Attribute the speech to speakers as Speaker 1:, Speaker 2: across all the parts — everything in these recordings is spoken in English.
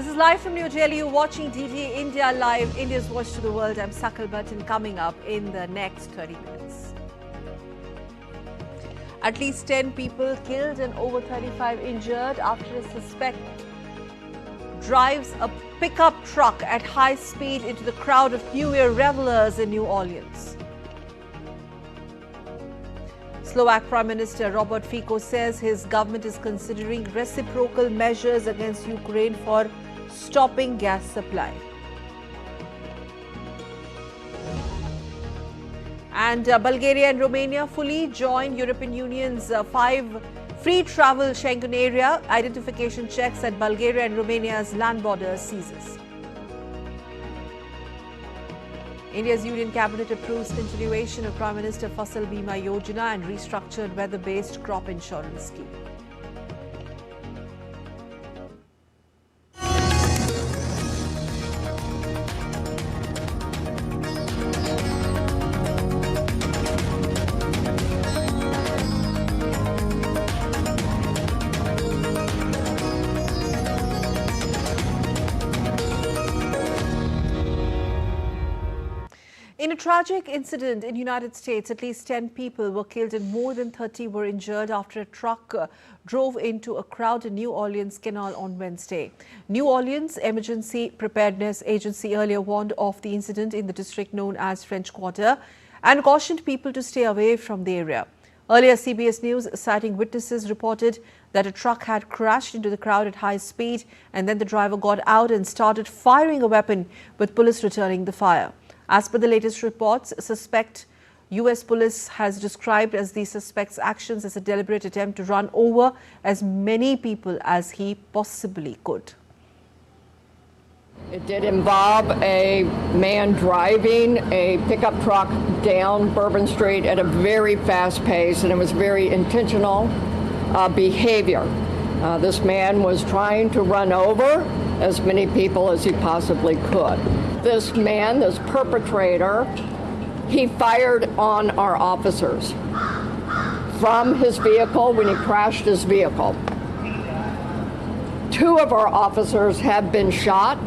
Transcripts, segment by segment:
Speaker 1: This is live from New Delhi. You're watching DT India Live, India's voice to the world. I'm Sakal Button. Coming up in the next 30 minutes. At least 10 people killed and over 35 injured after a suspect drives a pickup truck at high speed into the crowd of New Year revelers in New Orleans. Slovak Prime Minister Robert Fico says his government is considering reciprocal measures against Ukraine for stopping gas supply. And Bulgaria and Romania fully join European Union's 5 free travel Schengen area. Identification checks at Bulgaria and Romania's land borders ceases. India's Union Cabinet approves continuation of Prime Minister Fasal Bima Yojana and restructured weather-based crop insurance scheme. In a tragic incident in the United States, at least 10 people were killed and more than 30 were injured after a truck drove into a crowd in New Orleans Canal on Wednesday. New Orleans Emergency Preparedness Agency earlier warned of the incident in the district known as French Quarter and cautioned people to stay away from the area. Earlier, CBS News, citing witnesses, reported that a truck had crashed into the crowd at high speed and then the driver got out and started firing a weapon, with police returning the fire. As per the latest reports, U.S. police has described as the suspect's actions as a deliberate attempt to run over as many people as he possibly could.
Speaker 2: It did involve a man driving a pickup truck down Bourbon Street at a very fast pace, and it was very intentional behavior. This man was trying to run over as many people as he possibly could. This man, this perpetrator, he fired on our officers from his vehicle when he crashed his vehicle. 2 of our officers have been shot.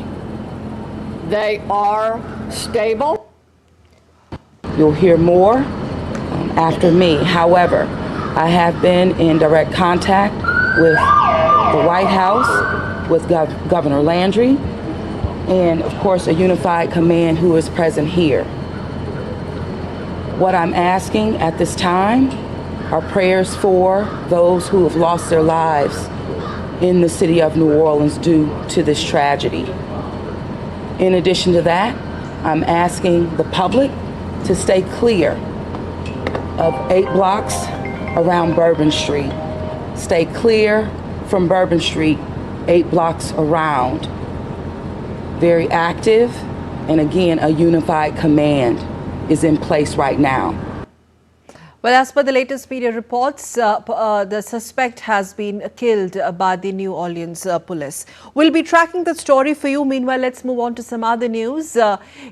Speaker 2: They are stable.
Speaker 3: You'll hear more after me. However, I have been in direct contact with the White House, with Governor Landry, and of course a unified command who is present here. What I'm asking at this time are prayers for those who have lost their lives in the city of New Orleans due to this tragedy. In addition to that, I'm asking the public to stay clear of 8 blocks around Bourbon Street. Stay clear from Bourbon Street, 8 blocks around. Very active, and again, a unified command is in place right now.
Speaker 1: Well, as per the latest media reports, the suspect has been killed by the New Orleans police. We'll be tracking the story for you. Meanwhile, let's move on to some other news.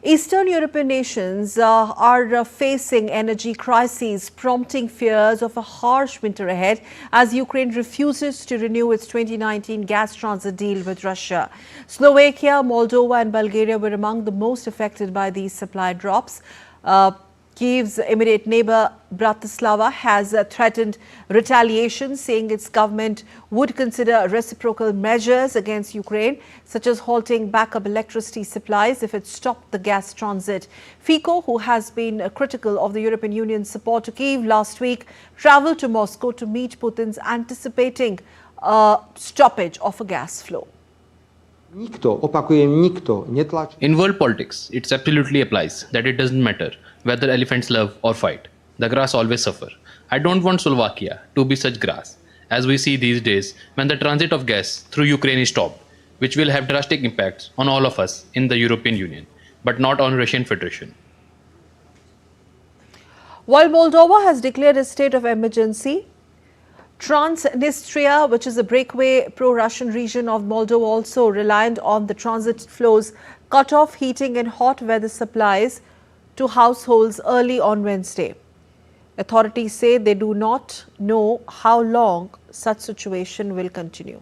Speaker 1: Eastern European nations are facing energy crises, prompting fears of a harsh winter ahead as Ukraine refuses to renew its 2019 gas transit deal with Russia. Slovakia, Moldova and Bulgaria were among the most affected by these supply drops. Kyiv's immediate neighbor Bratislava has threatened retaliation, saying its government would consider reciprocal measures against Ukraine, such as halting backup electricity supplies if it stopped the gas transit. Fico, who has been critical of the European Union's support to Kyiv last week, traveled to Moscow to meet Putin's anticipating stoppage of a gas flow.
Speaker 4: In world politics, it absolutely applies that it doesn't matter whether elephants love or fight. The grass always suffer. I don't want Slovakia to be such grass, as we see these days when the transit of gas through Ukraine is stopped, which will have drastic impacts on all of us in the European Union, but not on Russian Federation.
Speaker 1: While Moldova has declared a state of emergency, Transnistria, which is a breakaway pro-Russian region of Moldova, also reliant on the transit flows, cut off heating and hot weather supplies to households early on Wednesday. Authorities say they do not know how long such situation will continue.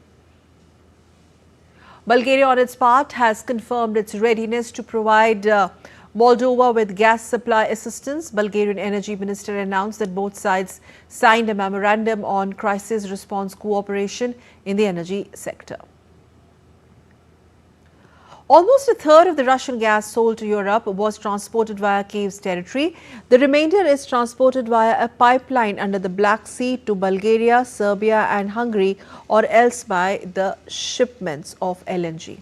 Speaker 1: Bulgaria, on its part, has confirmed its readiness to provide Moldova with gas supply assistance. Bulgarian Energy Minister announced that both sides signed a memorandum on crisis response cooperation in the energy sector. Almost a third of the Russian gas sold to Europe was transported via Kiev's territory. The remainder is transported via a pipeline under the Black Sea to Bulgaria, Serbia and Hungary, or else by the shipments of LNG.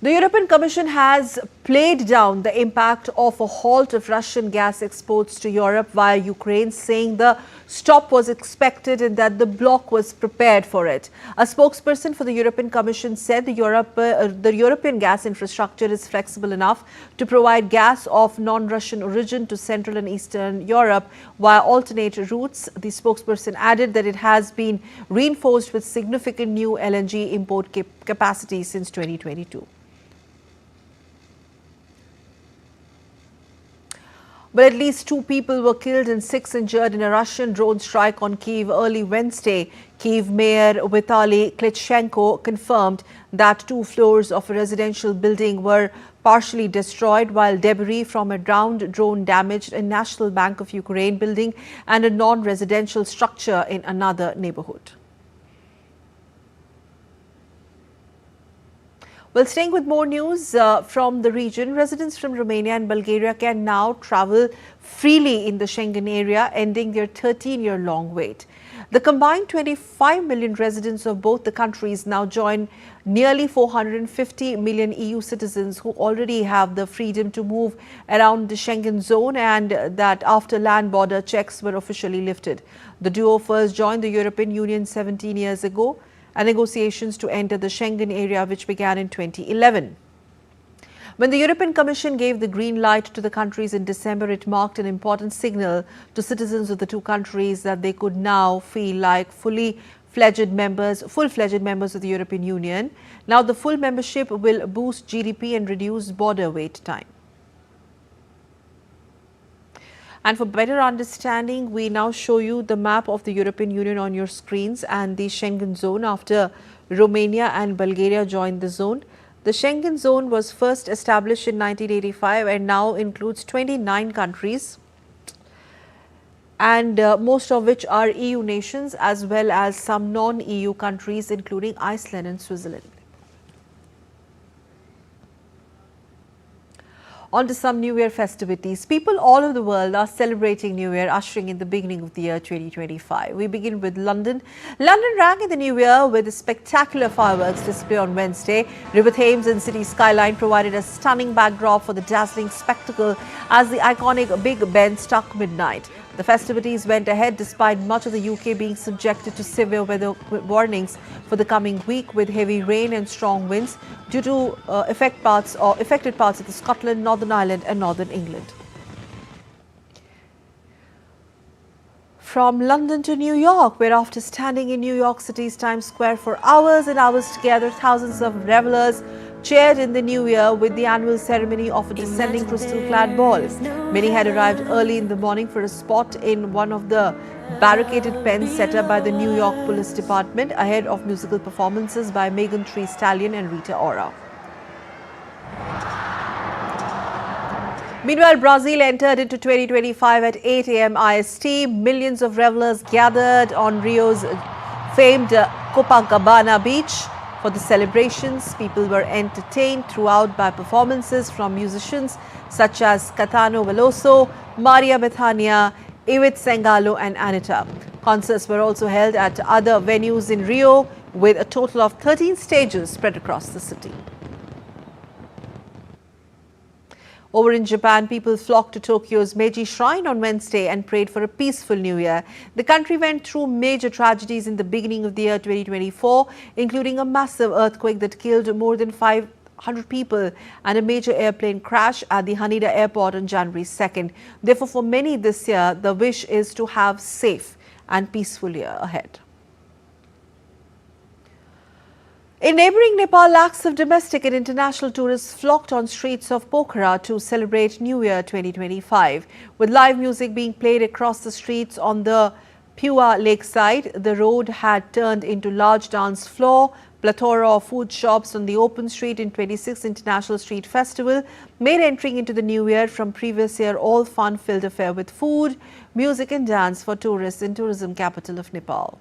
Speaker 1: The European Commission has played down the impact of a halt of Russian gas exports to Europe via Ukraine, saying the stop was expected and that the bloc was prepared for it. A spokesperson for the European Commission said the European gas infrastructure is flexible enough to provide gas of non-Russian origin to Central and Eastern Europe via alternate routes. The spokesperson added that it has been reinforced with significant new LNG import capacity since 2022. But at least 2 people were killed and 6 injured in a Russian drone strike on Kyiv early Wednesday. Kyiv Mayor Vitaly Klitschko confirmed that 2 floors of a residential building were partially destroyed, while debris from a downed drone damaged a National Bank of Ukraine building and a non-residential structure in another neighborhood. Well, staying with more news from the region, residents from Romania and Bulgaria can now travel freely in the Schengen area, ending their 13-year-long wait. The combined 25 million residents of both the countries now join nearly 450 million EU citizens who already have the freedom to move around the Schengen zone, and that after land border checks were officially lifted. The duo first joined the European Union 17 years ago, and negotiations to enter the Schengen area, which began in 2011. When the European Commission gave the green light to the countries in December, it marked an important signal to citizens of the 2 countries that they could now feel like full-fledged members of the European Union. Now the full membership will boost GDP and reduce border wait time. And for better understanding, we now show you the map of the European Union on your screens and the Schengen zone after Romania and Bulgaria joined the zone. The Schengen zone was first established in 1985 and now includes 29 countries, and most of which are EU nations as well as some non-EU countries including Iceland and Switzerland. On to some New Year festivities. People all over the world are celebrating New Year, ushering in the beginning of the year 2025. We begin with London. London rang in the New Year with a spectacular fireworks display on Wednesday. River Thames and city skyline provided a stunning backdrop for the dazzling spectacle as the iconic Big Ben struck midnight. The festivities went ahead despite much of the UK being subjected to severe weather warnings for the coming week, with heavy rain and strong winds due to affected parts of the Scotland, Northern Ireland and Northern England. From London to New York, where after standing in New York City's Times Square for hours and hours together, thousands of revelers cheered in the new year with the annual ceremony of a descending crystal-clad ball. Many had arrived early in the morning for a spot in one of the barricaded pens set up by the New York Police Department ahead of musical performances by Megan Thee Stallion and Rita Ora. Meanwhile, Brazil entered into 2025 at 8 a.m. IST. Millions of revelers gathered on Rio's famed Copacabana beach. For the celebrations, people were entertained throughout by performances from musicians such as Caetano Veloso, Maria Bethânia, Ivete Sangalo and Anitta. Concerts were also held at other venues in Rio, with a total of 13 stages spread across the city. Over in Japan, people flocked to Tokyo's Meiji Shrine on Wednesday and prayed for a peaceful new year. The country went through major tragedies in the beginning of the year 2024, including a massive earthquake that killed more than 500 people and a major airplane crash at the Haneda airport on January 2nd. Therefore, for many this year, the wish is to have safe and peaceful year ahead. In neighbouring Nepal, lakhs of domestic and international tourists flocked on streets of Pokhara to celebrate New Year 2025. With live music being played across the streets on the Pua lakeside, the road had turned into large dance floor. Plethora of food shops on the open street in 26th International Street Festival made entering into the new year from previous year all fun-filled affair with food, music and dance for tourists in tourism capital of Nepal.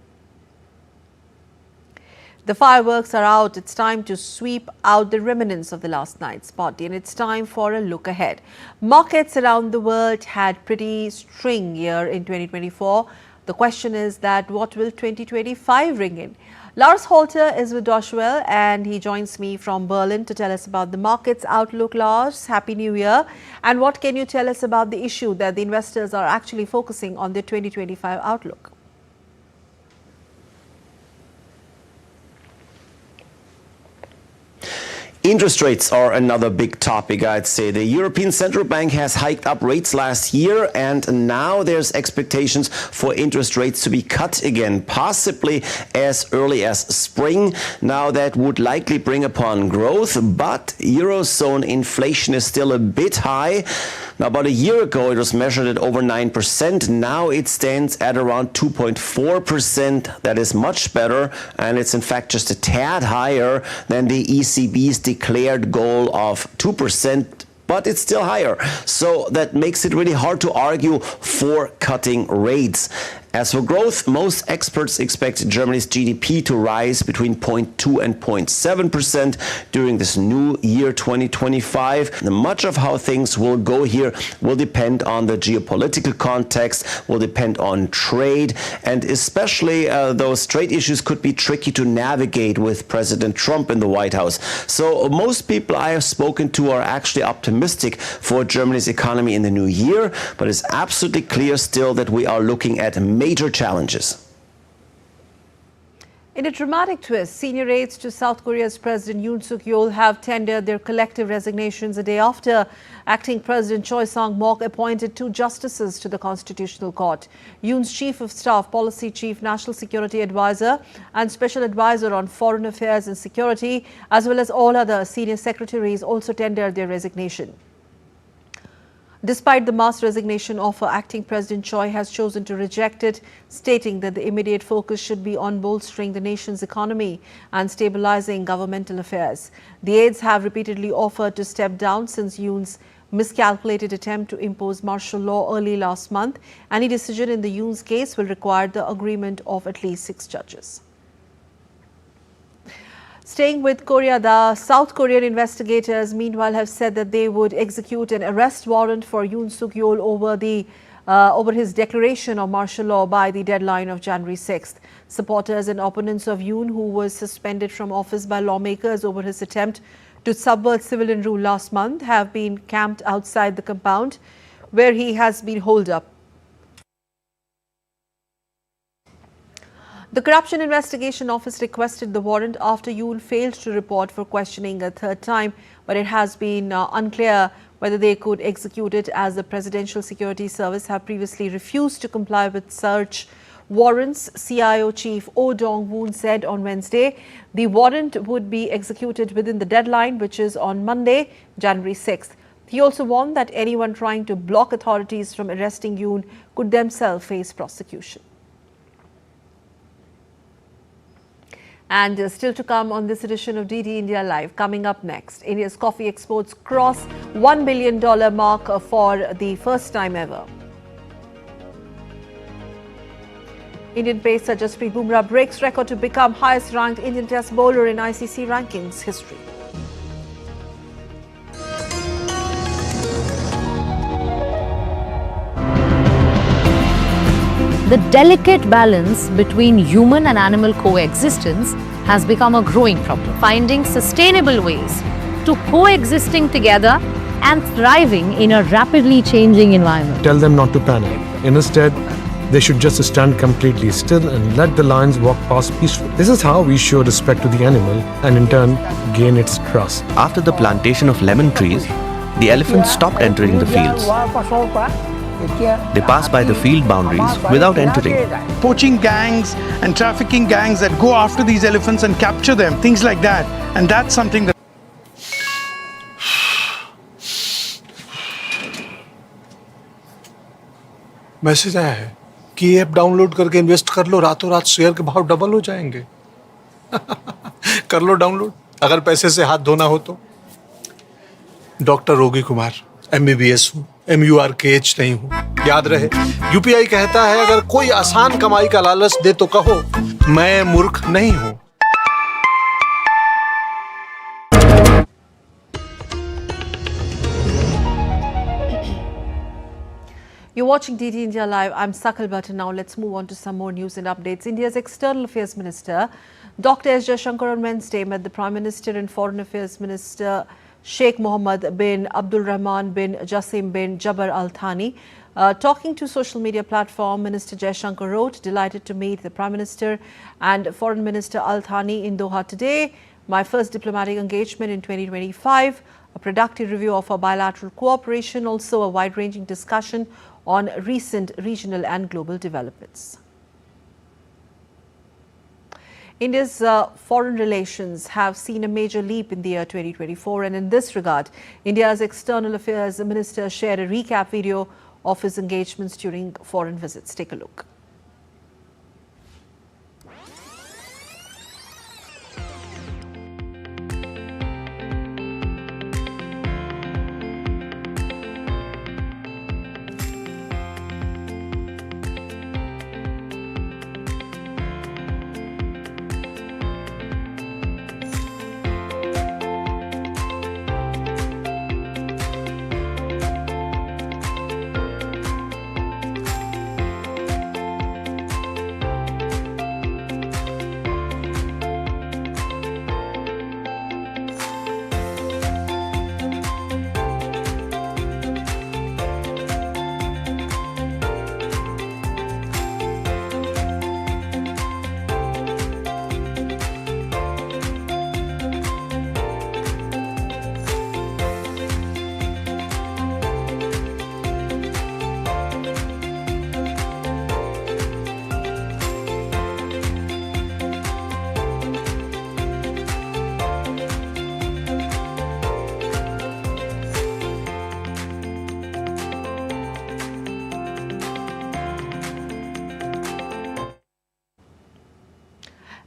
Speaker 1: The fireworks are out. It's time to sweep out the remnants of the last night's party, and it's time for a look ahead. Markets around the world had pretty string year in 2024. The question is that what will 2025 bring in? Lars Holter is with Doshwell and he joins me from Berlin to tell us about the market's outlook. Lars, Happy New Year. And what can you tell us about the issue that the investors are actually focusing on their 2025 outlook?
Speaker 5: Interest rates are another big topic, I'd say. The European Central Bank has hiked up rates last year, and now there's expectations for interest rates to be cut again, possibly as early as spring. Now that would likely bring upon growth, but Eurozone inflation is still a bit high. Now, about a year ago, it was measured at over 9%. Now it stands at around 2.4%. That is much better, and it's in fact just a tad higher than the ECB's declared goal of 2%, but it's still higher. So that makes it really hard to argue for cutting rates. As for growth, most experts expect Germany's GDP to rise between 0.2 and 0.7% during this new year 2025. Much of how things will go here will depend on the geopolitical context, will depend on trade, and especially those trade issues could be tricky to navigate with President Trump in the White House. So most people I have spoken to are actually optimistic for Germany's economy in the new year, but it's absolutely clear still that we are looking at major challenges.
Speaker 1: In a dramatic twist, senior aides to South Korea's President Yoon Suk-yeol have tendered their collective resignations a day after acting President Choi Sang-mok appointed 2 justices to the Constitutional Court. Yoon's Chief of Staff, Policy Chief, National Security Advisor and Special Advisor on Foreign Affairs and Security, as well as all other senior secretaries, also tendered their resignation. Despite the mass resignation offer, acting President Choi has chosen to reject it, stating that the immediate focus should be on bolstering the nation's economy and stabilizing governmental affairs. The aides have repeatedly offered to step down since Yoon's miscalculated attempt to impose martial law early last month. Any decision in the Yoon's case will require the agreement of at least 6 judges. Staying with Korea, the South Korean investigators meanwhile have said that they would execute an arrest warrant for Yoon Suk-yeol over his declaration of martial law by the deadline of January 6th. Supporters and opponents of Yoon, who was suspended from office by lawmakers over his attempt to subvert civilian rule last month, have been camped outside the compound where he has been holed up. The Corruption Investigation Office requested the warrant after Yoon failed to report for questioning a 3rd time, but it has been unclear whether they could execute it, as the Presidential Security Service have previously refused to comply with search warrants. CIO Chief Oh Dong-woon said on Wednesday the warrant would be executed within the deadline, which is on Monday, January 6th. He also warned that anyone trying to block authorities from arresting Yoon could themselves face prosecution. And still to come on this edition of DD India Live, coming up next, India's coffee exports cross $1 billion mark for the first time ever. Indian pacer Jasprit Bumrah breaks record to become highest ranked Indian test bowler in ICC rankings history.
Speaker 6: The delicate balance between human and animal coexistence has become a growing problem. Finding sustainable ways to coexisting together and thriving in a rapidly changing environment.
Speaker 7: Tell them not to panic. Instead, they should just stand completely still and let the lions walk past peacefully. This is how we show respect to the animal and in turn gain its trust.
Speaker 8: After the plantation of lemon trees, the elephants stopped entering the fields. They pass by the field boundaries without entering.
Speaker 9: Poaching gangs and trafficking gangs that go after these elephants and capture them, things like that. And that's something that
Speaker 10: message आया है कि ये app download करके invest कर लो, रातों रात share के भाव डबल हो जाएंगे। कर लो डाउनलोड, अगर पैसे से हाथ धोना हो तो। डॉक्टर रोगी कुमार, MBBS हूँ, MURKH नहीं हूँ। याद रहे, UPI कहता है अगर कोई आसान कमाई का लालच दे तो कहो मैं मूर्ख नहीं हूँ।
Speaker 1: You're watching DD India Live. I'm Sakal Bhatt. Now let's move on to some more news and updates. India's External Affairs Minister, Dr. S. Jaishankar, on Wednesday met the Prime Minister and Foreign Affairs Minister Sheikh Mohammed bin Abdul Rahman bin Jassim bin Jabbar Al Thani. Talking to social media platform, Minister Jaishankar wrote, "Delighted to meet the Prime Minister and Foreign Minister Al Thani in Doha today. My first diplomatic engagement in 2025. A productive review of our bilateral cooperation, also a wide-ranging discussion on recent regional and global developments." India's foreign relations have seen a major leap in the year 2024, and in this regard, India's External Affairs Minister shared a recap video of his engagements during foreign visits. Take a look.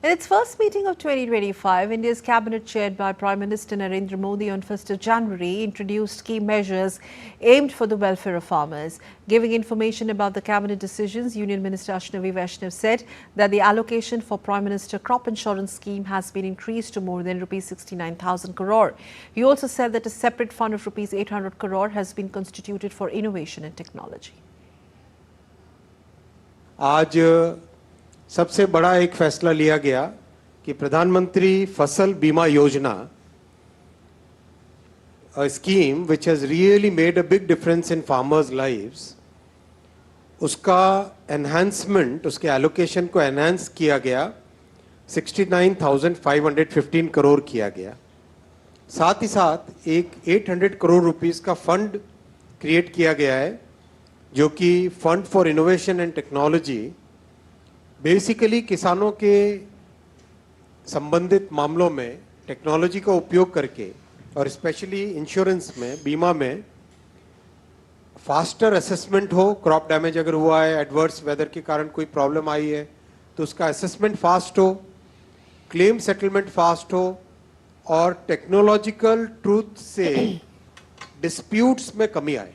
Speaker 1: In its first meeting of 2025, India's cabinet chaired by Prime Minister Narendra Modi on 1st of January introduced key measures aimed for the welfare of farmers. Giving information about the cabinet decisions, Union Minister Ashnavi Vaishnav said that the allocation for Prime Minister Crop Insurance Scheme has been increased to more than Rs 69,000 crore. He also said that a separate fund of Rs 800 crore has been constituted for innovation and technology.
Speaker 11: आज सबसे बड़ा एक फैसला लिया गया कि प्रधानमंत्री फसल बीमा योजना, a scheme which has really made a big difference in farmers' lives, उसका enhancement, उसके allocation को enhance किया गया, 69,515 करोड़ किया गया। साथ ही साथ एक 800 करोड़ रुपीस का फंड क्रिएट किया गया है, जो कि fund for innovation and technology basically किसानों के संबंधित मामलों में टेक्नोलॉजी का उपयोग करके और स्पेशली इंश्योरेंस में, बीमा में फास्टर असेसमेंट हो, क्रॉप डैमेज अगर हुआ है, एडवर्स वेदर के कारण कोई प्रॉब्लम आई है तो उसका असेसमेंट फास्ट हो, क्लेम सेटलमेंट फास्ट हो और टेक्नोलॉजिकल ट्रूथ से डिस्प्यूट्स में कमी आए।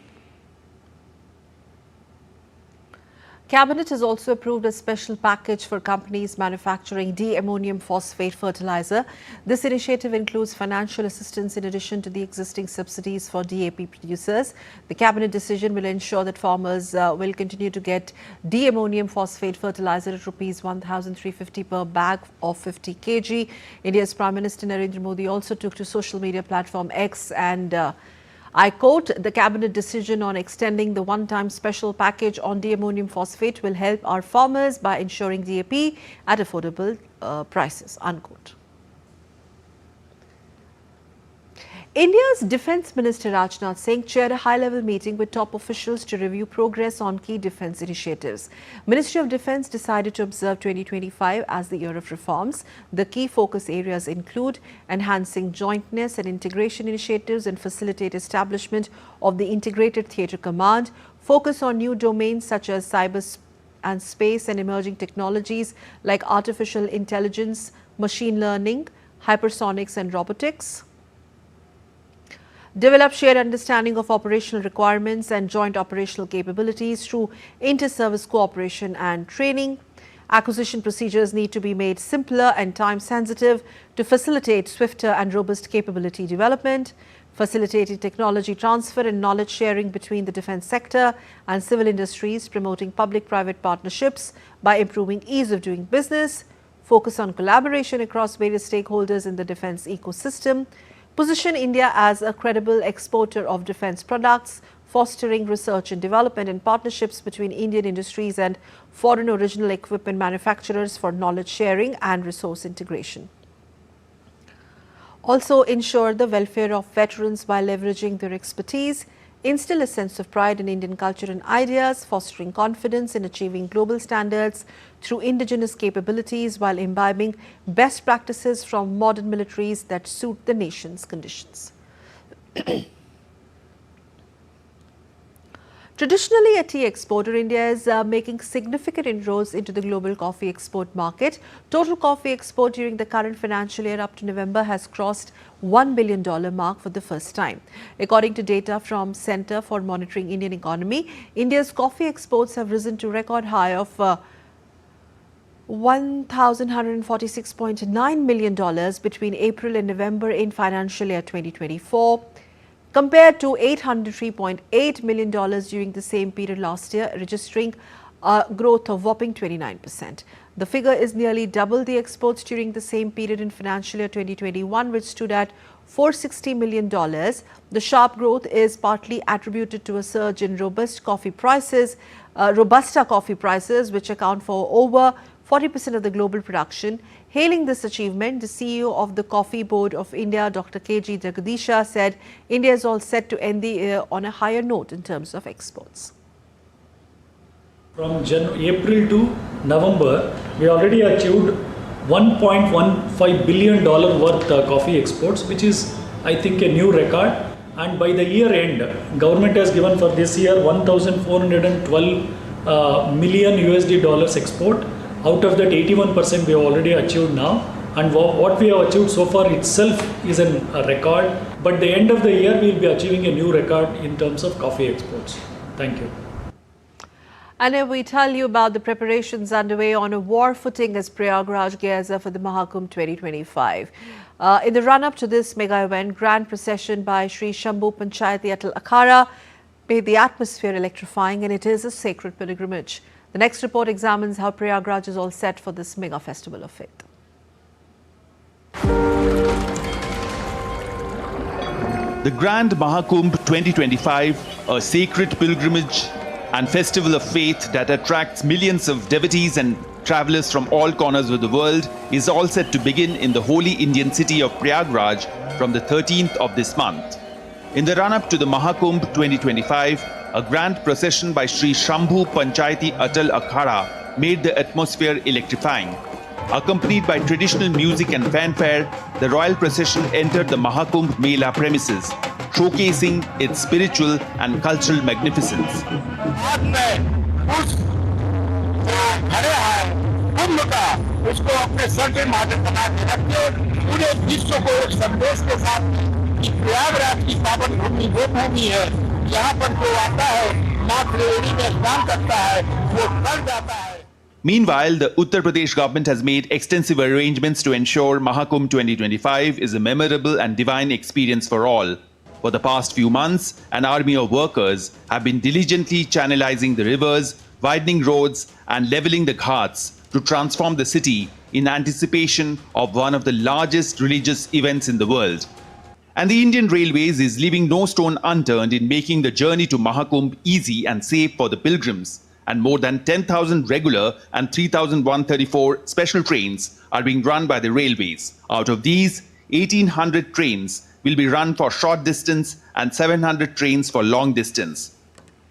Speaker 1: Cabinet has also approved a special package for companies manufacturing D-ammonium phosphate fertilizer. This initiative includes financial assistance in addition to the existing subsidies for DAP producers. The cabinet decision will ensure that farmers will continue to get D-ammonium phosphate fertilizer at Rs 1,350 per bag of 50 kg. India's Prime Minister Narendra Modi also took to social media platform X and I quote, "The cabinet decision on extending the one-time special package on D-ammonium phosphate will help our farmers by ensuring DAP at affordable prices," unquote. India's Defence Minister Rajnath Singh chaired a high-level meeting with top officials to review progress on key defence initiatives. Ministry of Defence decided to observe 2025 as the year of reforms. The key focus areas include enhancing jointness and integration initiatives and facilitate establishment of the Integrated Theatre Command, focus on new domains such as cyber and space and emerging technologies like artificial intelligence, machine learning, hypersonics and robotics. Develop shared understanding of operational requirements and joint operational capabilities through inter-service cooperation and training. Acquisition procedures need to be made simpler and time-sensitive to facilitate swifter and robust capability development. Facilitating technology transfer and knowledge sharing between the defence sector and civil industries, promoting public-private partnerships by improving ease of doing business. Focus on collaboration across various stakeholders in the defence ecosystem. Position India as a credible exporter of defence products, fostering research and development and partnerships between Indian industries and foreign original equipment manufacturers for knowledge sharing and resource integration. Also ensure the welfare of veterans by leveraging their expertise, instill a sense of pride in Indian culture and ideas, fostering confidence in achieving global standards through indigenous capabilities while imbibing best practices from modern militaries that suit the nation's conditions. Traditionally a tea exporter, India is making significant inroads into the global coffee export market. Total coffee export during the current financial year up to November has crossed $1 billion mark for the first time. According to data from Centre for Monitoring Indian Economy, India's coffee exports have risen to a record high of $1,146.9 million between April and November in financial year 2024. Compared to $803.8 million during the same period last year, registering a growth of whopping 29%. The figure is nearly double the exports during the same period in financial year 2021, which stood at $460 million. The sharp growth is partly attributed to a surge in Robusta coffee prices, which account for over 40% of the global production. Hailing this achievement, the CEO of the Coffee Board of India, Dr. K.G. Jagadisha, said India is all set to end the year on a higher note in terms of exports.
Speaker 12: From April to November, we already achieved $1.15 billion worth coffee exports, which is, I think, a new record. And by the year end, government has given for this year $1,412 million USD export. Out of that, 81% we have already achieved now, and what we have achieved so far itself is a record. But the end of the year, we will be achieving a new record in terms of coffee exports. Thank you.
Speaker 1: And we tell you about the preparations underway on a war footing as Prayagraj gears up for the Mahakumbh 2025. In the run-up to this mega event, grand procession by Sri Shambhu Panchayati Atal Akhara made the atmosphere electrifying, and it is a sacred pilgrimage. The next report examines how Prayagraj is all set for this mega festival of faith.
Speaker 13: The Grand Mahakumbh 2025, a sacred pilgrimage and festival of faith that attracts millions of devotees and travelers from all corners of the world, is all set to begin in the holy Indian city of Prayagraj from the 13th of this month. In the run-up to the Mahakumbh 2025, a grand procession by Sri Shambhu Panchayati Atal Akhara made the atmosphere electrifying. Accompanied by traditional music and fanfare, the royal procession entered the Mahakumbh Mela premises, showcasing its spiritual and cultural magnificence. Meanwhile, the Uttar Pradesh government has made extensive arrangements to ensure Mahakumbh 2025 is a memorable and divine experience for all. For the past few months, an army of workers have been diligently channelizing the rivers, widening roads, and leveling the ghats to transform the city in anticipation of one of the largest religious events in the world. And the Indian Railways is leaving no stone unturned in making the journey to Mahakumbh easy and safe for the pilgrims. And more than 10,000 regular and 3,134 special trains are being run by the railways. Out of these, 1,800 trains will be run for short distance and 700 trains for long distance.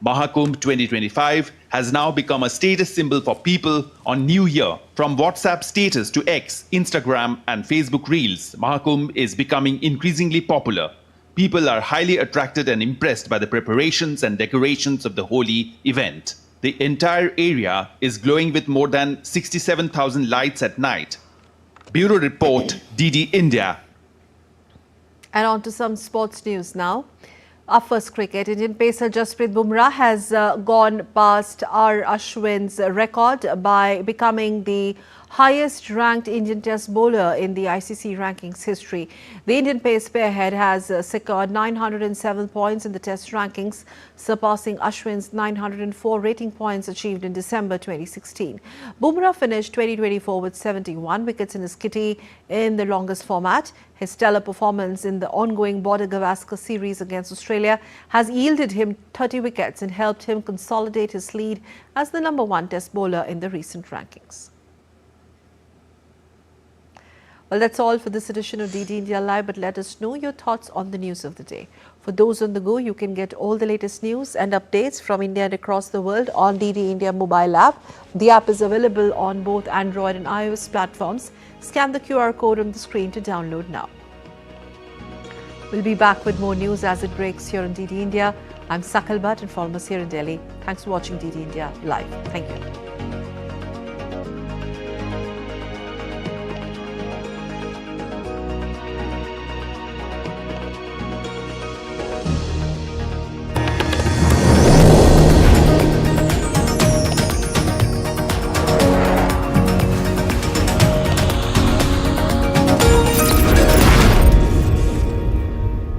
Speaker 13: Mahakumbh 2025 has now become a status symbol for people on New Year. From WhatsApp status to X, Instagram and Facebook Reels, Mahakumbh is becoming increasingly popular. People are highly attracted and impressed by the preparations and decorations of the holy event. The entire area is glowing with more than 67,000 lights at night. Bureau Report, DD India.
Speaker 1: And on to some sports news now. Our first cricket, Indian pacer Jasprit Bumrah has gone past R. Ashwin's record by becoming the highest ranked Indian test bowler in the ICC rankings history. The Indian pace spearhead has secured 907 points in the test rankings, surpassing Ashwin's 904 rating points achieved in December 2016. Bumrah finished 2024 with 71 wickets in his kitty in the longest format. His stellar performance in the ongoing Border Gavaskar series against Australia has yielded him 30 wickets and helped him consolidate his lead as the #1 test bowler in the recent rankings. Well, that's all for this edition of DD India Live, but let us know your thoughts on the news of the day. For those on the go, you can get all the latest news and updates from India and across the world on DD India mobile app. The app is available on both Android and iOS platforms. Scan the QR code on the screen to download now. We'll be back with more news as it breaks here on DD India. I'm Sakal Bhatt and follow us here in Delhi. Thanks for watching DD India Live. Thank you.